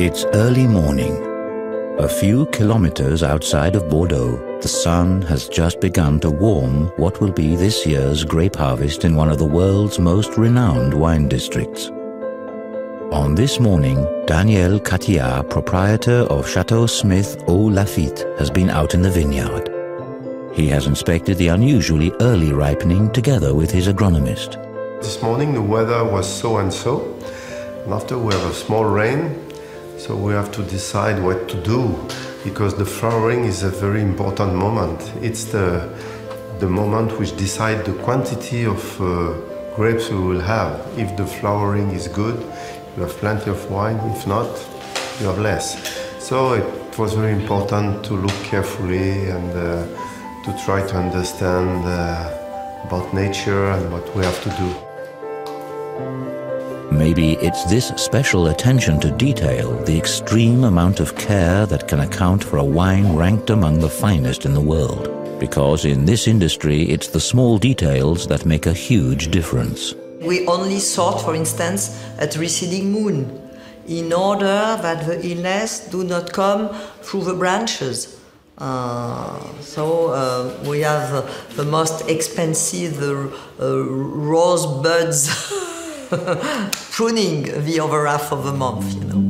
It's early morning. A few kilometers outside of Bordeaux, the sun has just begun to warm what will be this year's grape harvest in one of the world's most renowned wine districts. On this morning, Daniel Catillard, proprietor of Chateau Smith au Lafitte, has been out in the vineyard. He has inspected the unusually early ripening together with his agronomist. This morning the weather was so and so, and after we have a small rain, so we have to decide what to do, because the flowering is a very important moment. It's the moment which decides the quantity of grapes we will have. If the flowering is good, you have plenty of wine. If not, you have less. So it was very important to look carefully and to try to understand about nature and what we have to do. Maybe it's this special attention to detail, the extreme amount of care that can account for a wine ranked among the finest in the world. Because in this industry, it's the small details that make a huge difference. We only sort, for instance, at receding moon, in order that the illness do not come through the branches. We have the most expensive rose buds pruning the other half of the month, you know.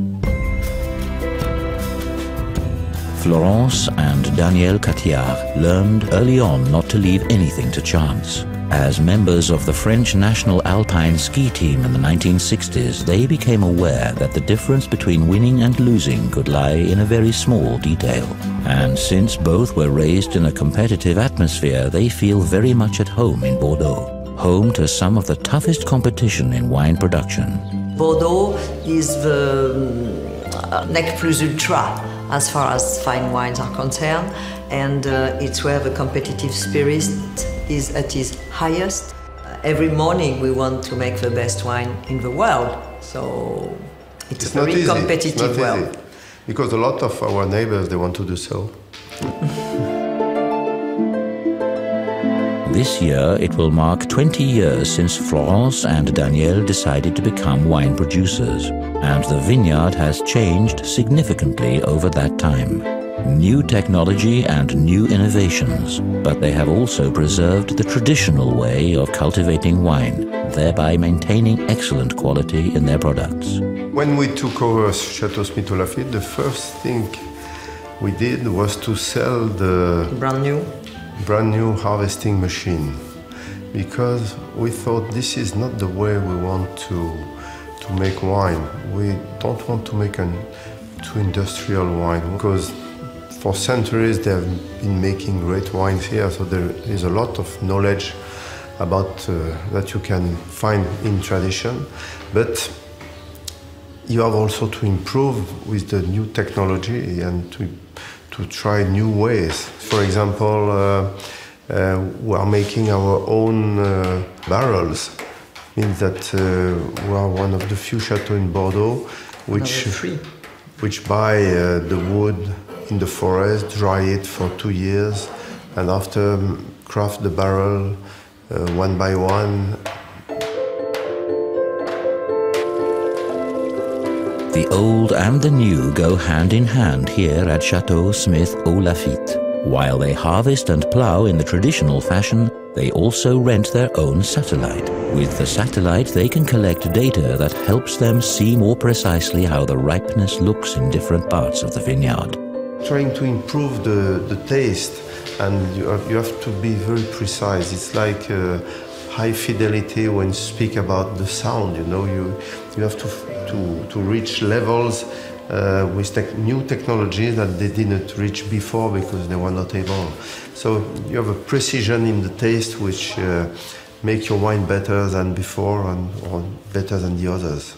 Florence and Daniel Catillard learned early on not to leave anything to chance. As members of the French national alpine ski team in the 1960s, they became aware that the difference between winning and losing could lie in a very small detail. And since both were raised in a competitive atmosphere, they feel very much at home in Bordeaux, home to some of the toughest competition in wine production. Bordeaux is the nec plus ultra as far as fine wines are concerned, and it's where the competitive spirit is at its highest. Every morning we want to make the best wine in the world, so it's a very competitive world. Because a lot of our neighbors, they want to do so. This year it will mark 20 years since Florence and Daniel decided to become wine producers, and the vineyard has changed significantly over that time. New technology and new innovations, but they have also preserved the traditional way of cultivating wine, thereby maintaining excellent quality in their products. When we took over Chateau Smith au Lafitte, the first thing we did was to sell the brand new harvesting machine, because we thought this is not the way we want to make wine. We don't want to make too industrial wine, because for centuries they have been making great wines here, so there is a lot of knowledge about that you can find in tradition, but you have also to improve with the new technology and to try new ways. For example, we are making our own barrels. Means that we are one of the few chateaux in Bordeaux which buy the wood in the forest, dry it for 2 years, and after craft the barrel one by one. The old and the new go hand in hand here at Chateau Smith au Lafitte. While they harvest and plough in the traditional fashion, they also rent their own satellite. With the satellite, they can collect data that helps them see more precisely how the ripeness looks in different parts of the vineyard. Trying to improve the taste, and you have to be very precise. It's like high fidelity when you speak about the sound. You know, you have to reach levels with new technology that they didn't reach before because they were not able. So you have a precision in the taste which make your wine better than before or better than the others.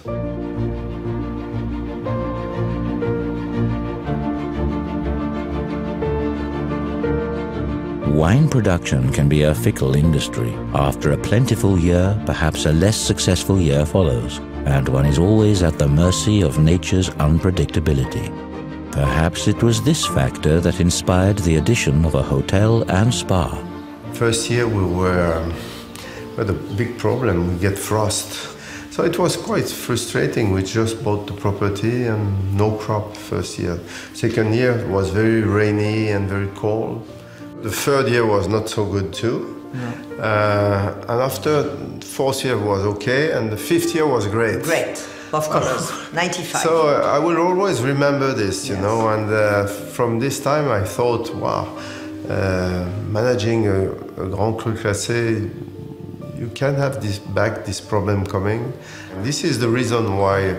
Wine production can be a fickle industry. After a plentiful year, perhaps a less successful year follows, and one is always at the mercy of nature's unpredictability. Perhaps it was this factor that inspired the addition of a hotel and spa. First year we had a big problem. We get frost. So it was quite frustrating. We just bought the property and no crop first year. Second year was very rainy and very cold. The third year was not so good too. And after fourth year was okay, and the fifth year was great. Great, of course, 95. So I will always remember this, you know, and from this time I thought, wow, managing a Grand Cru Classé, you can have this problem coming. This is the reason why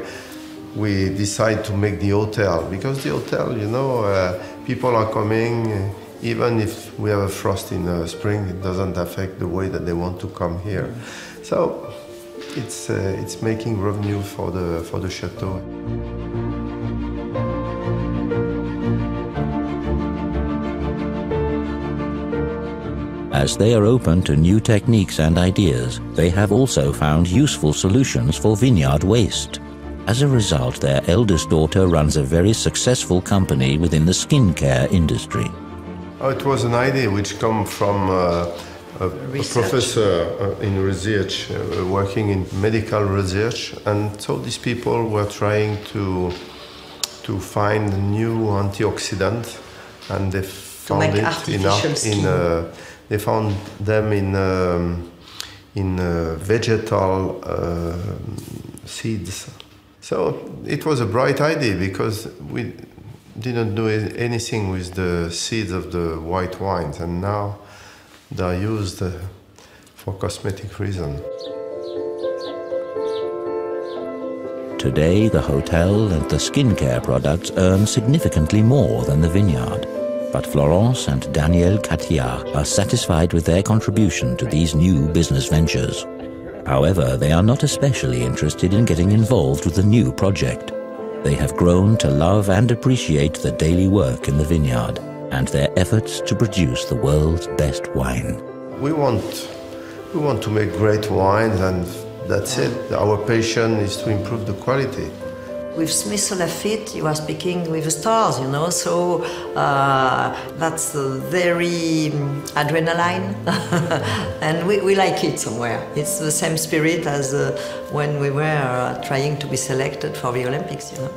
we decide to make the hotel, because the hotel, you know, people are coming. Even if we have a frost in the spring, it doesn't affect the way that they want to come here. So it's making revenue for the chateau. As they are open to new techniques and ideas, they have also found useful solutions for vineyard waste. As a result, their eldest daughter runs a very successful company within the skincare industry. It was an idea which came from a professor in research, working in medical research, and so these people were trying to find new antioxidant, and they found they found them in vegetal seeds. So it was a bright idea because we didn't do anything with the seeds of the white wines, and now they are used for cosmetic reasons. Today, the hotel and the skincare products earn significantly more than the vineyard. But Florence and Daniel Catillard are satisfied with their contribution to these new business ventures. However, they are not especially interested in getting involved with the new project. They have grown to love and appreciate the daily work in the vineyard and their efforts to produce the world's best wine. We want to make great wines, and that's it. Our passion is to improve the quality. With Smith Lafitte, you are speaking with the stars, you know, so that's very adrenaline, and we like it somewhere. It's the same spirit as when we were trying to be selected for the Olympics, you know.